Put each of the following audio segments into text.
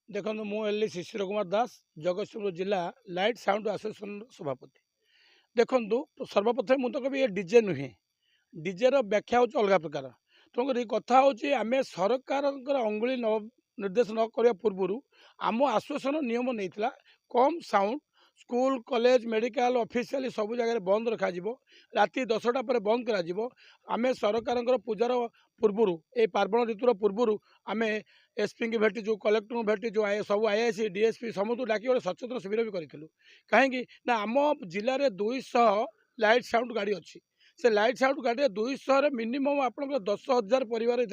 देखो मुझे शिशिर कुमार दास जगतसिंहपुर जिला लाइट साउंड आसोसिएशन सभापति। देखु सर्वप्रथम मुझे कभी ये डीजे नुहे डीजे व्याख्या हूँ अलग प्रकार। तेणुक कथा हूँ आम सरकार अंगुली निर्देश न करने पूर्व आम आसोसिएशन नियम नहीं कम sound school college medical official सब जगह बंद रखा राति 10टा पर बंद करें सरकार पूजार पूर्वर ये पार्वण ऋतुर पूर्वर आम एसपी की भेटी कलेक्टर भेटी जो सब आईआईसी डीएसपी समस्त डाक सचेतन शिविर भी करूँ कहीं आम जिले में 200 लाइट साउंड गाड़ी अच्छी से लाइट साउंड गाड़ी 200 मिनिमम आप 10,000 परिवार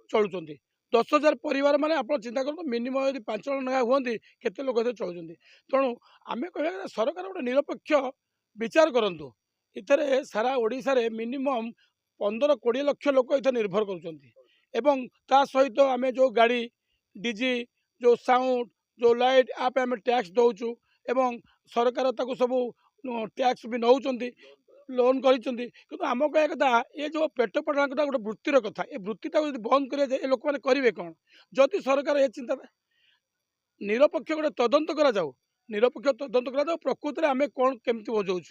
चलुँच 10,000 परिवार माने आप चिंता करूँ मिनिमम यदि 5 जन ना हमें केते लोक चलुँच तेणु आम कह सरकार गोटे निरपेक्ष विचार करूँ इतने सारा ओडिशा रे मिनिमम 15-20 लक्ष लोक इतना निर्भर कर सहित आम जो गाड़ी डीजी जो साउंड जो लाइट आप आम टैक्स दौचु एवं सरकार ताको सब टैक्स भी नौ लोन कर आम कह कथा ये जो पेट पटा कथा गोटे वृत्तिर कथा ये वृत्ति बंद कर लोक मैंने करेंगे कौन जदि सरकार ये चिंता निरपेक्ष गोटे तदंत करा निरपेक्ष तदंत करा प्रकृत में आम कौन केमती बजाऊँ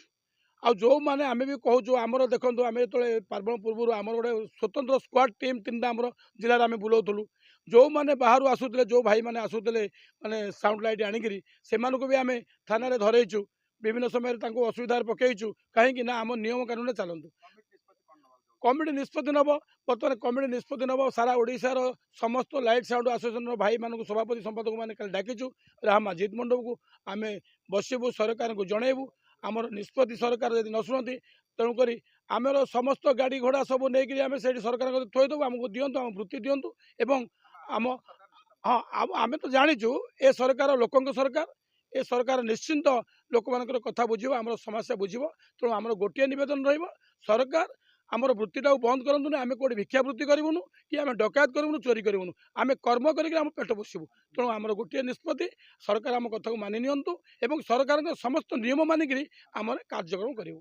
आ जो मैंने आम भी कहूँ आमर देखो आम जो पार्वण पूर्व आम गोटे स्वतंत्र स्क्वाड टीम 3टा आम जिले में बुलाऊलु जो मैंने बाहर आसूले जो भाई मैंने आसूले माने साउंड लाइट आणिकी से भी आम थाना धरईचु विभिन्न समय असुविधा पकईचु कहीं आम नियम कानून चलतु कमिटी निष्पत्ति नब बर्तमान कमिटी निष्पत्ति नब सारा ओडिशार समस्त लाइट साउंड आसोसिएशन भाई मानक सभापति संपादक मैंने डाकिचु रामा जित मंडप को आम बसबू सरकार को जनइबू आमर निष्पत्ति सरकार यदि न शुणती तेणुक आमर समस्त गाड़ी घोड़ा सब नहीं से सरकार थोदेबू आमको दिंतु आम वृत्ति दिंतु एवं आम हाँ आम तो जाचु ए सरकार लोक सरकार ए सरकार निश्चिंत लोक मान कथा बुझे आम समस्या बुझे तेणु आम गोटे नवेदन सरकार आमर वृत्तिटा बंद करूँ आम कौटे भिक्षावृत्ति करूँ कि आम डकायत करूँ चोरी करूँ आम कर्म कर पेट पोषिबू तेणु आमर गोटे निष्पत्ति सरकार आम कथा को मानि नियंतु एवं सरकार समस्त नियम मानिक आम कार्यक्रम करूँ।